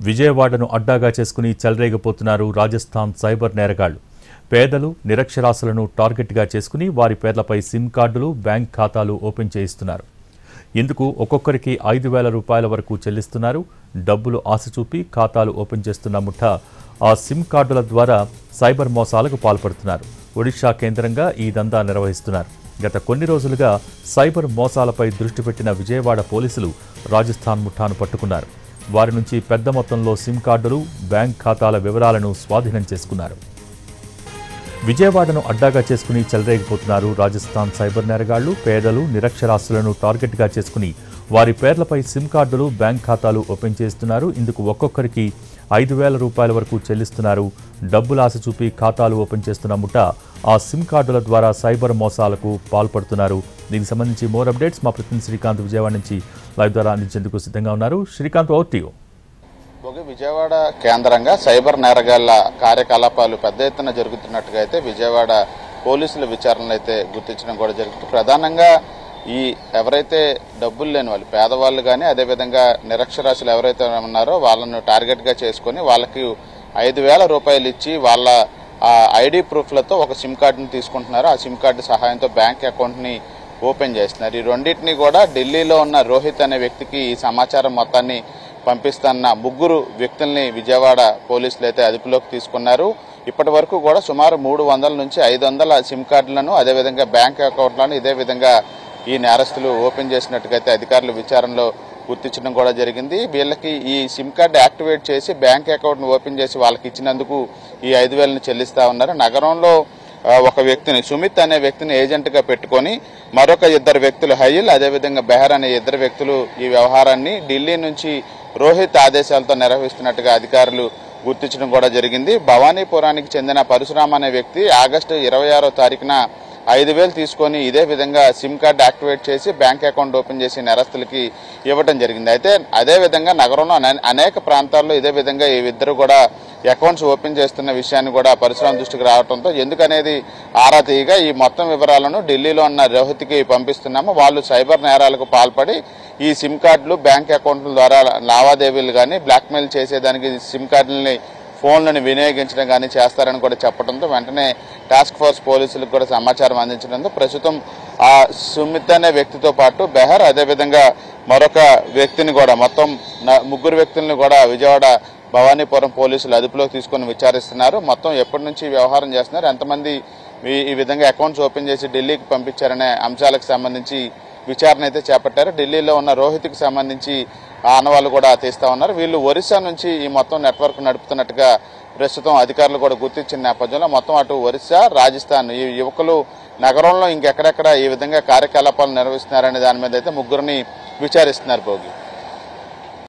విజయవాడను అడ్డాగా చేసుకుని చెలరేగిపోతున్నారు రాజస్థాన్ సైబర్ నేరగాళ్లు. పేదలు, నిరక్షరాస్యులను టార్గెట్గా చేసుకుని వారి పేర్లపై సిమ్ కార్డులు, బ్యాంక్ ఖాతాలు ఓపెన్ చేయిస్తున్నారు. ఇందుకు ఒక్కొక్కరికి 5,000 రూపాయల వరకు చెల్లిస్తున్నారు. డబ్బులు ఆశ చూపి ఖాతాలు ఓపెన్ చేస్తున్న ముఠా ఆ సిమ్ కార్డుల ద్వారా సైబర్ మోసాలకు పాల్పడుతున్నారు. ఒడిషా కేంద్రంగా ఈ దందా నిర్వహిస్తున్నారు. గత కొన్ని రోజులుగా సైబర్ మోసాలపై దృష్టి పెట్టిన విజయవాడ పోలీసులు రాజస్థాన్ ముఠాను పట్టుకున్నారు. వారి నుంచి పెద్ద మొత్తంలో సిమ్ కార్డులు, బ్యాంక్ ఖాతాల వివరాలను స్వాధీనం చేసుకున్నారు. విజయవాడను అడ్డాగా చేసుకుని చెలరేగిపోతున్నారు రాజస్థాన్ సైబర్ నేరగాళ్లు. పేదలు, నిరక్షరాస్యులను టార్గెట్గా చేసుకుని వారి పేర్లపై సిమ్ కార్డులు, బ్యాంక్ ఖాతాలు ఓపెన్ చేస్తున్నారు. ఇందుకు ఒక్కొక్కరికి 5,000 రూపాయల వరకు చెల్లిస్తున్నారు. డబ్బులు ఆశ చూపి ఖాతాలు ఓపెన్ చేస్తున్న ముఠా ఆ సిమ్ కార్డుల ద్వారా సైబర్ మోసాలకు పాల్పడుతున్నారు. దీనికి సంబంధించి మోర్ అప్డేట్స్ మా ప్రతినిధి శ్రీకాంత్ విజయవాడ నుంచి లైవ్ ద్వారా అందించేందుకు సిద్ధంగా ఉన్నారు. Srikanth, over to you. Vijayawada కేంద్రంగా సైబర్ నేరగాళ్ల కార్యకలాపాలు పెద్ద ఎత్తున జరుగుతున్నట్టుగా అయితే విజయవాడ పోలీసుల విచారణలు అయితే గుర్తించడం కూడా జరుగుతుంది. ప్రధానంగా ఈ ఎవరైతే డబ్బులు లేని వాళ్ళు, పేదవాళ్ళు కానీ అదేవిధంగా నిరక్షరాస్యులు ఎవరైతే ఉన్నారో వాళ్ళను టార్గెట్గా చేసుకుని వాళ్ళకి 5,000 రూపాయలు ఇచ్చి వాళ్ళ ఐడి ప్రూఫ్లతో ఒక సిమ్ కార్డుని తీసుకుంటున్నారు. ఆ సిమ్ కార్డు సహాయంతో బ్యాంక్ అకౌంట్ని ఓపెన్ చేస్తున్నారు. ఈ రెండింటినీ కూడా ఢిల్లీలో ఉన్న రోహిత్ అనే వ్యక్తికి ఈ సమాచారం మొత్తాన్ని పంపిస్తున్న 3 వ్యక్తుల్ని విజయవాడ పోలీసులు అయితే అదుపులోకి తీసుకున్నారు. ఇప్పటి వరకు కూడా సుమారు 300 నుంచి 500 సిమ్ కార్డులను అదేవిధంగా బ్యాంక్ అకౌంట్లను ఇదే విధంగా ఈ నేరస్తులు ఓపెన్ చేసినట్టుగా అధికారులు విచారణలో గుర్తించడం కూడా జరిగింది. వీళ్ళకి ఈ సిమ్ కార్డు యాక్టివేట్ చేసి బ్యాంక్ అకౌంట్ను ఓపెన్ చేసి వాళ్ళకి ఇచ్చినందుకు ఈ 5,000ని చెల్లిస్తా ఉన్నారు. నగరంలో ఒక వ్యక్తిని, సుమిత్ అనే వ్యక్తిని ఏజెంట్గా పెట్టుకొని మరొక 2 వ్యక్తులు, హయిల్ అదేవిధంగా బెహర్ అనే 2 వ్యక్తులు ఈ వ్యవహారాన్ని ఢిల్లీ నుంచి రోహిత్ ఆదేశాలతో నిర్వహిస్తున్నట్టుగా అధికారులు గుర్తించడం కూడా జరిగింది. భవానీపురానికి చెందిన పరశురామ్ అనే వ్యక్తి ఆగస్టు 26వ తారీఖున 5,000 తీసుకొని ఇదే విధంగా సిమ్ కార్డు యాక్టివేట్ చేసి బ్యాంక్ అకౌంట్ ఓపెన్ చేసి నేరస్తులకి ఇవ్వడం జరిగింది. అయితే అదేవిధంగా నగరంలో అనేక ప్రాంతాల్లో ఇదే విధంగా ఈ 2 కూడా అకౌంట్స్ ఓపెన్ చేస్తున్న విషయాన్ని కూడా పరశురామ్ దృష్టికి రావడంతో ఎందుకనేది ఆరా తీయగా ఈ మొత్తం వివరాలను ఢిల్లీలో ఉన్న రోహిత్కి పంపిస్తున్నాము. వాళ్ళు సైబర్ నేరాలకు పాల్పడి ఈ సిమ్ కార్డులు, బ్యాంక్ అకౌంట్ల ద్వారా లావాదేవీలు కానీ బ్లాక్మెయిల్ చేసేదానికి సిమ్ కార్డులని, ఫోన్లను వినియోగించడం కానీ చేస్తారని కూడా చెప్పడంతో వెంటనే టాస్క్ ఫోర్స్ పోలీసులకు కూడా సమాచారం అందించడంతో ప్రస్తుతం ఆ సుమిత్ అనే వ్యక్తితో పాటు బెహర్ అదేవిధంగా మరొక వ్యక్తిని కూడా మొత్తం 3 వ్యక్తులను కూడా విజయవాడ భవానీపురం పోలీసులు అదుపులోకి తీసుకొని విచారిస్తున్నారు. మొత్తం ఎప్పటి నుంచి వ్యవహారం చేస్తున్నారు, ఎంతమంది ఈ విధంగా అకౌంట్స్ ఓపెన్ చేసి ఢిల్లీకి పంపించారనే అంశాలకు సంబంధించి విచారణ అయితే చేపట్టారు. ఢిల్లీలో ఉన్న రోహిత్కి సంబంధించి ఆనవాళ్లు కూడా తీస్తా ఉన్నారు. వీళ్ళు ఒరిస్సా నుంచి ఈ మొత్తం నెట్వర్క్ నడుపుతున్నట్టుగా ప్రస్తుతం అధికారులు కూడా గుర్తించిన నేపథ్యంలో మొత్తం అటు ఒరిస్సా, రాజస్థాన్ ఈ యువకులు నగరంలో ఇంకెక్కడెక్కడ ఈ విధంగా కార్యకలాపాలు నిర్వహిస్తున్నారనే దాని మీద అయితే 3 విచారిస్తున్నారు. భోగి.